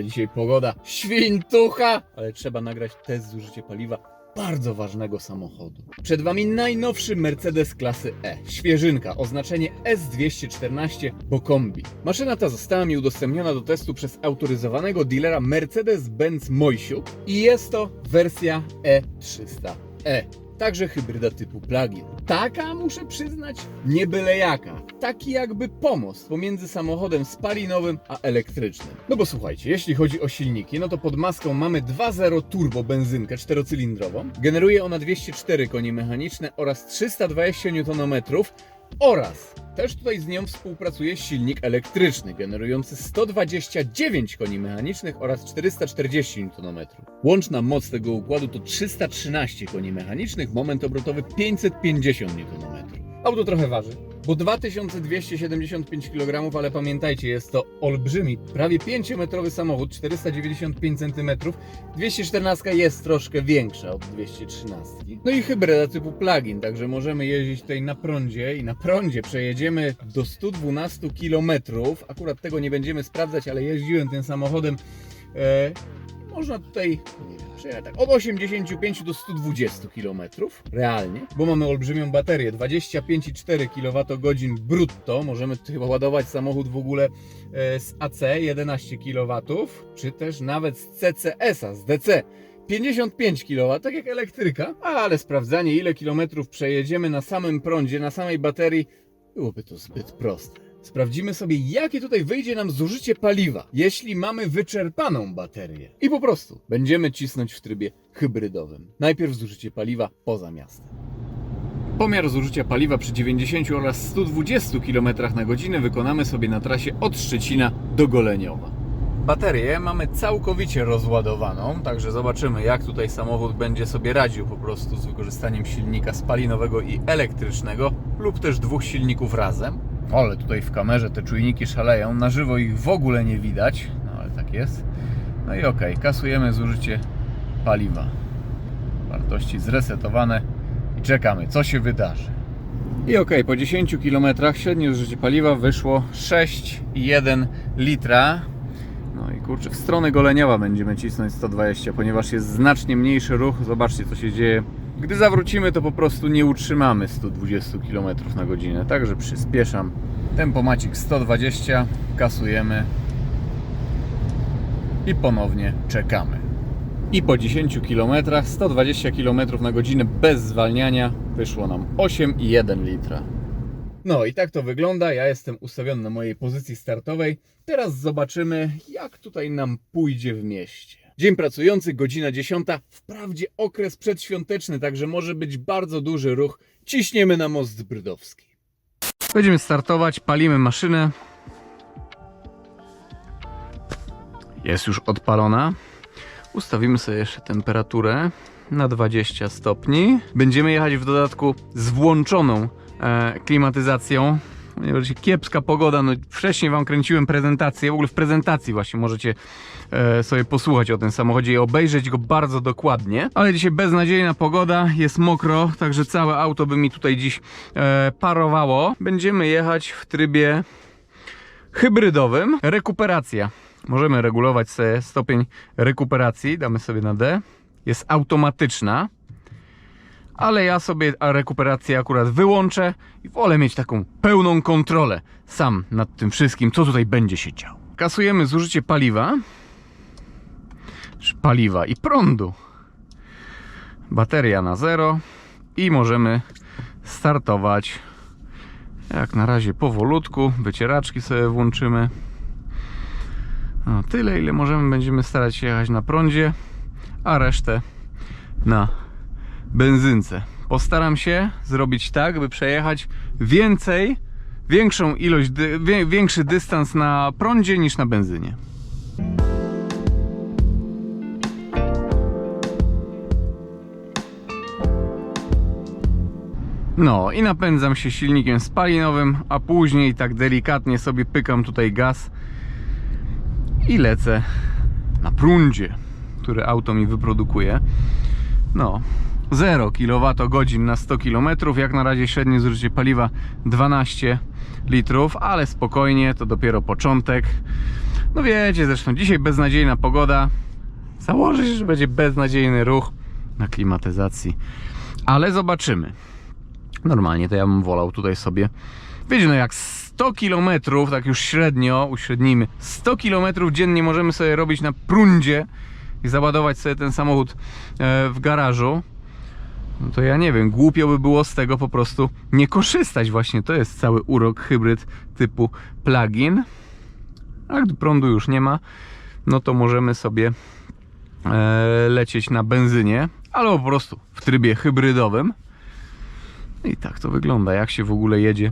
ale dzisiaj pogoda świntucha, ale trzeba nagrać test zużycia paliwa bardzo ważnego samochodu. Przed Wami najnowszy Mercedes klasy E. Świeżynka, oznaczenie S214, bo kombi. Maszyna ta została mi udostępniona do testu przez autoryzowanego dealera Mercedes-Benz Mojsiuk i jest to wersja E300e. Także hybryda typu plug-in. Taka, muszę przyznać, nie byle jaka. Taki jakby pomost pomiędzy samochodem spalinowym a elektrycznym. No bo słuchajcie, jeśli chodzi o silniki, no to pod maską mamy 2.0 turbo benzynkę 4-cylindrową. Generuje ona 204 konie mechaniczne oraz 320 Nm oraz też tutaj z nią współpracuje silnik elektryczny generujący 129 koni mechanicznych oraz 440 Nm. Łączna moc tego układu to 313 koni mechanicznych, moment obrotowy 550 Nm. Auto trochę waży, bo 2275 kg, ale pamiętajcie, jest to olbrzymi, prawie 5-metrowy samochód, 495 cm. 214 jest troszkę większa od 213. No i hybryda typu plug-in, także możemy jeździć tutaj na prądzie i na prądzie przejedziemy do 112 km. Akurat tego nie będziemy sprawdzać, ale jeździłem tym samochodem. Można tutaj, nie wiem, przejechać tak od 85 do 120 km realnie, bo mamy olbrzymią baterię, 25,4 kWh brutto. Możemy tutaj ładować samochód w ogóle z AC 11 kW, czy też nawet z CCS-a, z DC 55 kW, tak jak elektryka, ale sprawdzanie, ile kilometrów przejedziemy na samym prądzie, na samej baterii, byłoby to zbyt proste. Sprawdzimy sobie, jakie tutaj wyjdzie nam zużycie paliwa, jeśli mamy wyczerpaną baterię. I po prostu będziemy cisnąć w trybie hybrydowym. Najpierw zużycie paliwa poza miastem. Pomiar zużycia paliwa przy 90 oraz 120 km na godzinę wykonamy sobie na trasie od Szczecina do Goleniowa. Baterię mamy całkowicie rozładowaną, także zobaczymy, jak tutaj samochód będzie sobie radził po prostu z wykorzystaniem silnika spalinowego i elektrycznego lub też dwóch silników razem. Ale tutaj w kamerze te czujniki szaleją, na żywo ich w ogóle nie widać, no ale tak jest. No i okej, kasujemy zużycie paliwa. Wartości zresetowane i czekamy, co się wydarzy. I okej, po 10 km średnie zużycie paliwa wyszło 6,1 litra. No i kurczę, w stronę Goleniowa będziemy cisnąć 120, ponieważ jest znacznie mniejszy ruch. Zobaczcie, co się dzieje. Gdy zawrócimy, to po prostu nie utrzymamy 120 km na godzinę. Także przyspieszam. Tempomacik 120, kasujemy i ponownie czekamy. I po 10 km, 120 km na godzinę bez zwalniania wyszło nam 8,1 litra. No i tak to wygląda. Ja jestem ustawiony na mojej pozycji startowej. Teraz zobaczymy, jak tutaj nam pójdzie w mieście. Dzień pracujący, godzina 10. Wprawdzie okres przedświąteczny, także może być bardzo duży ruch. Ciśniemy na most Brdowski. Będziemy startować, palimy maszynę. Jest już odpalona. Ustawimy sobie jeszcze temperaturę na 20 stopni. Będziemy jechać w dodatku z włączoną klimatyzacją. Ponieważ kiepska pogoda, no wcześniej Wam kręciłem prezentację, w ogóle w prezentacji właśnie możecie sobie posłuchać o tym samochodzie i obejrzeć go bardzo dokładnie. Ale dzisiaj beznadziejna pogoda, jest mokro, także całe auto by mi tutaj dziś parowało. Będziemy jechać w trybie hybrydowym. Rekuperacja. Możemy regulować sobie stopień rekuperacji, damy sobie na D. Jest automatyczna. Ale ja sobie rekuperację akurat wyłączę i wolę mieć taką pełną kontrolę sam nad tym wszystkim, co tutaj będzie się działo. Kasujemy zużycie paliwa, czy paliwa i prądu. Bateria na 0 i możemy startować. Jak na razie powolutku, wycieraczki sobie włączymy. No, tyle, ile możemy, będziemy starać się jechać na prądzie, a resztę na benzynce. Postaram się zrobić tak, by przejechać większy dystans na prądzie niż na benzynie. No i napędzam się silnikiem spalinowym, a później tak delikatnie sobie pykam tutaj gaz i lecę na prądzie, który auto mi wyprodukuje. No, 0 kWh na 100 km, jak na razie średnie zużycie paliwa 12 litrów, ale spokojnie, to dopiero początek. No wiecie, zresztą dzisiaj beznadziejna pogoda. Założę się, że będzie beznadziejny ruch na klimatyzacji. Ale zobaczymy. Normalnie to ja bym wolał tutaj sobie... Wiecie, no jak 100 km, tak już średnio, uśrednijmy, 100 km dziennie możemy sobie robić na prądzie i załadować sobie ten samochód w garażu, no to ja nie wiem, głupio by było z tego po prostu nie korzystać. Właśnie to jest cały urok hybryd typu plug-in. A gdy prądu już nie ma, no to możemy sobie lecieć na benzynie, albo po prostu w trybie hybrydowym. I tak to wygląda, jak się w ogóle jedzie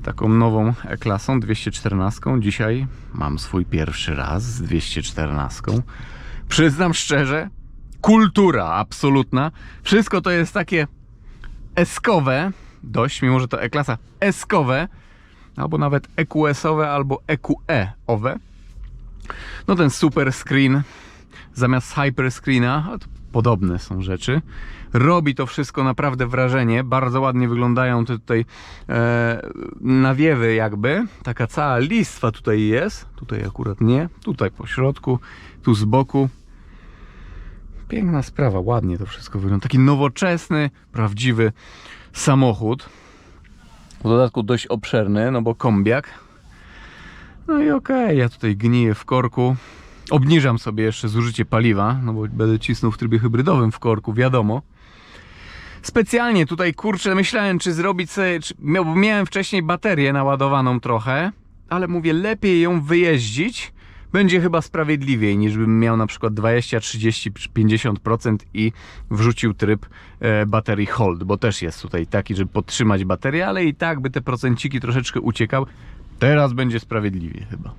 taką nową E-klasą 214. Dzisiaj mam swój pierwszy raz z 214. Przyznam szczerze, kultura absolutna. Wszystko to jest takie eskowe, dość, mimo że to E-klasa eskowe, albo nawet EQS-owe, albo EQE-owe. No ten super screen zamiast hyper screena, to podobne są rzeczy. Robi to wszystko naprawdę wrażenie. Bardzo ładnie wyglądają te tutaj nawiewy jakby. Taka cała listwa tutaj jest. Tutaj akurat nie. Tutaj po środku. Tu z boku. Piękna sprawa. Ładnie to wszystko wygląda. Taki nowoczesny, prawdziwy samochód. W dodatku dość obszerny, no bo kombiak. No i okej, ja tutaj gniję w korku. Obniżam sobie jeszcze zużycie paliwa, no bo będę cisnął w trybie hybrydowym w korku, wiadomo. Specjalnie tutaj, kurczę, myślałem, czy zrobić sobie, bo miałem wcześniej baterię naładowaną trochę, ale mówię, lepiej ją wyjeździć, będzie chyba sprawiedliwiej, niż bym miał na przykład 20, 30, 50% i wrzucił tryb baterii hold, bo też jest tutaj taki, żeby podtrzymać baterię, ale i tak by te procenciki troszeczkę uciekały. Teraz będzie sprawiedliwie chyba.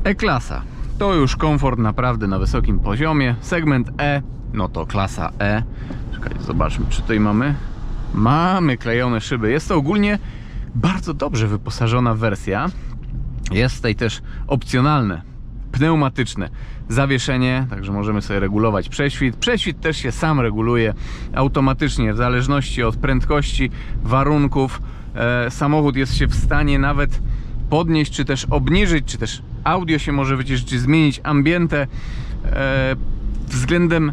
E-klasa to już komfort naprawdę na wysokim poziomie. Segment E, no to klasa E. Czekajcie, zobaczmy, czy tutaj mamy klejone szyby. Jest to ogólnie bardzo dobrze wyposażona wersja. Jest tutaj też opcjonalne pneumatyczne zawieszenie, także możemy sobie regulować prześwit. Prześwit też się sam reguluje automatycznie w zależności od prędkości, warunków. Samochód jest się w stanie nawet podnieść, czy też obniżyć, czy też audio się może wyciszyć, czy zmienić ambientę względem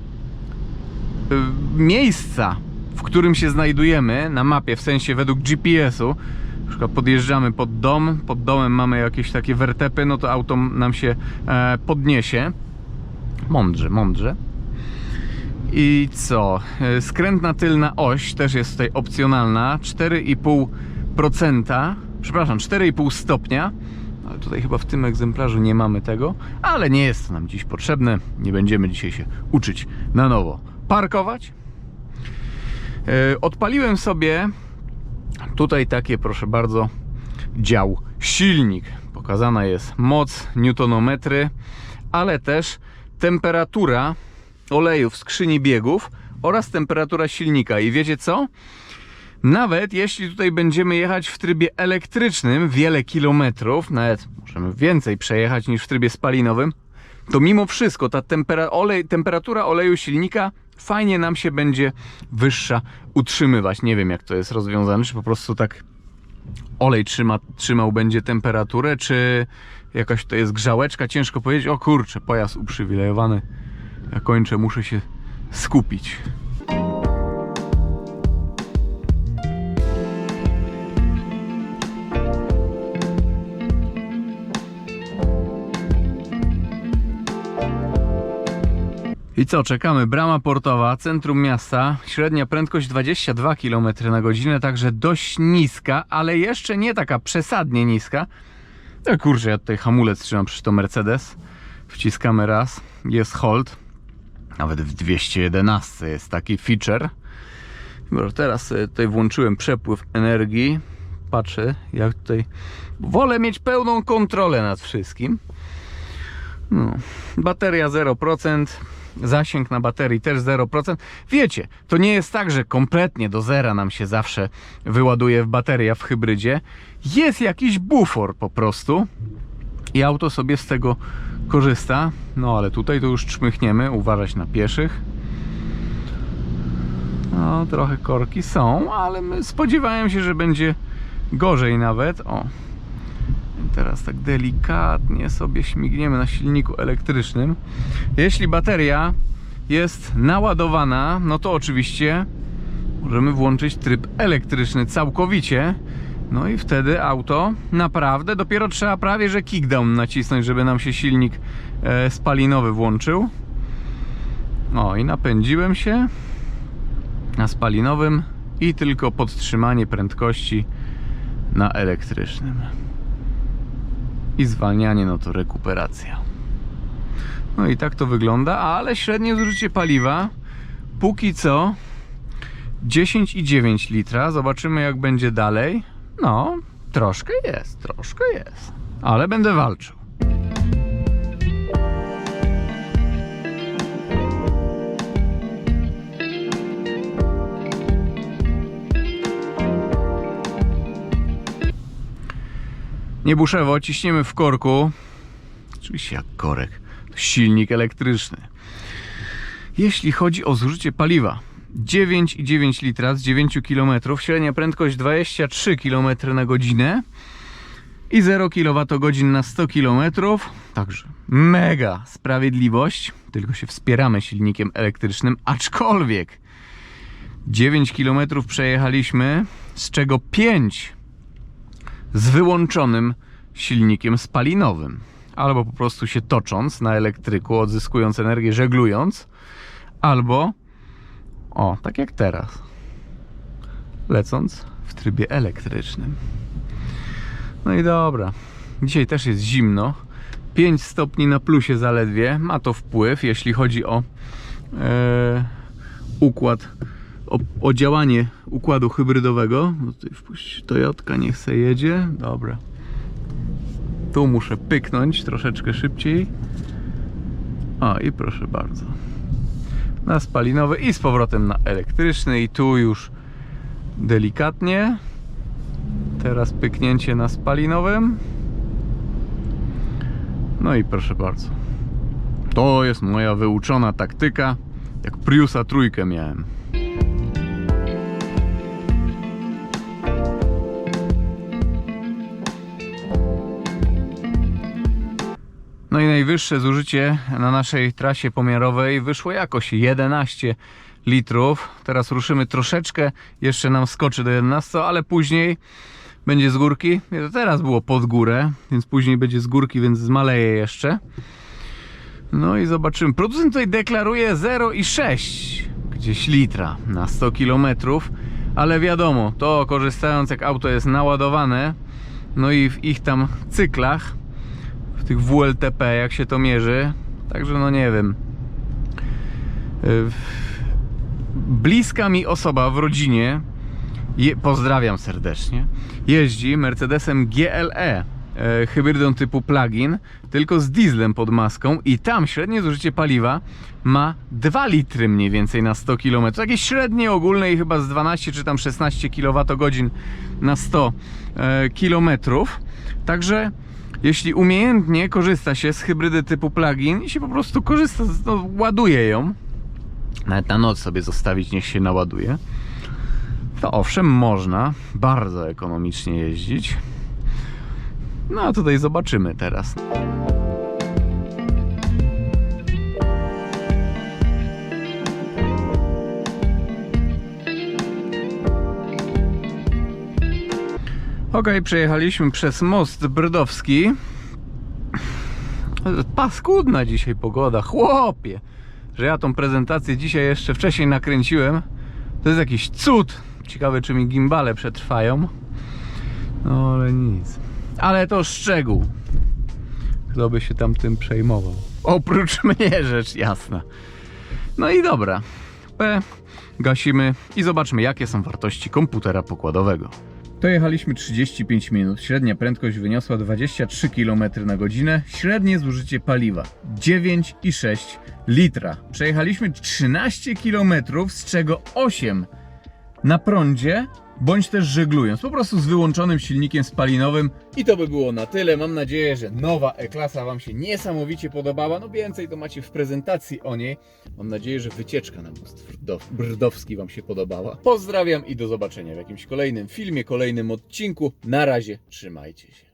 miejsca, w którym się znajdujemy na mapie, w sensie według GPS-u. Na przykład podjeżdżamy pod dom, pod domem mamy jakieś takie wertepy, no to auto nam się podniesie. Mądrze, mądrze. I co? Skrętna tylna oś też jest tutaj opcjonalna. 4,5%, przepraszam, 4,5 stopnia. Ale tutaj chyba w tym egzemplarzu nie mamy tego, ale nie jest to nam dziś potrzebne. Nie będziemy dzisiaj się uczyć na nowo parkować. Odpaliłem sobie tutaj takie, proszę bardzo, dział silnik. Pokazana jest moc, newtonometry, ale też temperatura oleju w skrzyni biegów oraz temperatura silnika. I wiecie co? Nawet jeśli tutaj będziemy jechać w trybie elektrycznym wiele kilometrów, nawet możemy więcej przejechać niż w trybie spalinowym, to mimo wszystko ta temperatura oleju silnika fajnie nam się będzie wyższa utrzymywać. Nie wiem, jak to jest rozwiązane, czy po prostu tak olej trzymał będzie temperaturę, czy jakaś to jest grzałeczka, ciężko powiedzieć. O kurczę, pojazd uprzywilejowany. Ja kończę, muszę się skupić. I co, czekamy, brama portowa, centrum miasta, średnia prędkość 22 km/h, także dość niska, ale jeszcze nie taka przesadnie niska. No kurczę, ja tutaj hamulec trzymam, przecież to Mercedes. Wciskamy raz, jest hold. Nawet w 211 jest taki feature. Teraz sobie tutaj włączyłem przepływ energii. Patrzę, jak tutaj... Wolę mieć pełną kontrolę nad wszystkim. No. Bateria 0%. Zasięg na baterii też 0%. Wiecie, to nie jest tak, że kompletnie do zera nam się zawsze wyładuje bateria w hybrydzie. Jest jakiś bufor po prostu. i auto sobie z tego korzysta. No ale tutaj to już czmychniemy, uważać na pieszych. No trochę korki są, ale spodziewałem się, że będzie gorzej nawet. O, teraz tak delikatnie sobie śmigniemy na silniku elektrycznym. Jeśli bateria jest naładowana, no to oczywiście możemy włączyć tryb elektryczny całkowicie. No i wtedy auto naprawdę, dopiero trzeba prawie że kickdown nacisnąć, żeby nam się silnik spalinowy włączył. O, i napędziłem się na spalinowym i tylko podtrzymanie prędkości na elektrycznym. I zwalnianie, no to rekuperacja. No i tak to wygląda, ale średnie zużycie paliwa póki co 10,9 litra. Zobaczymy jak będzie dalej. No, troszkę jest, ale będę walczył. Niebuszewo ciśniemy w korku. Oczywiście jak korek. To silnik elektryczny. Jeśli chodzi o zużycie paliwa, 9,9 litra z 9 km, średnia prędkość 23 km na godzinę i 0 kWh na 100 km. Także mega sprawiedliwość. Tylko się wspieramy silnikiem elektrycznym, aczkolwiek 9 km przejechaliśmy, z czego 5 z wyłączonym silnikiem spalinowym. Albo po prostu się tocząc na elektryku, odzyskując energię, żeglując, albo o, tak jak teraz, lecąc w trybie elektrycznym. No i dobra, dzisiaj też jest zimno, 5 stopni na plusie zaledwie, ma to wpływ, jeśli chodzi o układ, o działanie układu hybrydowego. No tutaj wpuść Toyotka, niech se jedzie, dobra. Tu muszę pyknąć troszeczkę szybciej. O, i proszę bardzo. Na spalinowy i z powrotem na elektryczny. I tu już delikatnie. Teraz pyknięcie na spalinowym. No i proszę bardzo. To jest moja wyuczona taktyka. Jak Priusa trójkę miałem. No i najwyższe zużycie na naszej trasie pomiarowej wyszło jakoś 11 litrów. Teraz ruszymy troszeczkę, jeszcze nam skoczy do 11, ale później będzie z górki. To teraz było pod górę, więc później będzie z górki, więc zmaleje jeszcze. No i zobaczymy. Producent tutaj deklaruje 0,6 gdzieś litra na 100 km, ale wiadomo, to korzystając jak auto jest naładowane, no i w ich tam cyklach, w tych WLTP jak się to mierzy, także no nie wiem. Bliska mi osoba w rodzinie, pozdrawiam serdecznie, jeździ Mercedesem GLE, hybrydą typu plug-in, tylko z dieslem pod maską i tam średnie zużycie paliwa ma 2 litry mniej więcej na 100 km. Jakieś średnie ogólne i chyba z 12 czy tam 16 kWh na 100 km. Także jeśli umiejętnie korzysta się z hybrydy typu plug-in i się po prostu korzysta, no, ładuje ją, nawet na noc sobie zostawić, niech się naładuje, to owszem, można bardzo ekonomicznie jeździć. No a tutaj zobaczymy teraz. Ok, przejechaliśmy przez most Brdowski. Paskudna dzisiaj pogoda, chłopie, że ja tą prezentację dzisiaj jeszcze wcześniej nakręciłem. To jest jakiś cud. Ciekawe, czy mi gimbale przetrwają. No ale nic. Ale to szczegół. Kto by się tam tym przejmował? Oprócz mnie, rzecz jasna. No i dobra. Gasimy i zobaczmy, jakie są wartości komputera pokładowego. To jechaliśmy 35 minut. Średnia prędkość wyniosła 23 km na godzinę. Średnie zużycie paliwa 9,6 litra. Przejechaliśmy 13 km, z czego 8 na prądzie, bądź też żeglując, po prostu z wyłączonym silnikiem spalinowym. I to by było na tyle. Mam nadzieję, że nowa E-klasa Wam się niesamowicie podobała. No więcej to macie w prezentacji o niej. Mam nadzieję, że wycieczka na most Brdowski Wam się podobała. Pozdrawiam i do zobaczenia w jakimś kolejnym filmie, kolejnym odcinku. Na razie, trzymajcie się.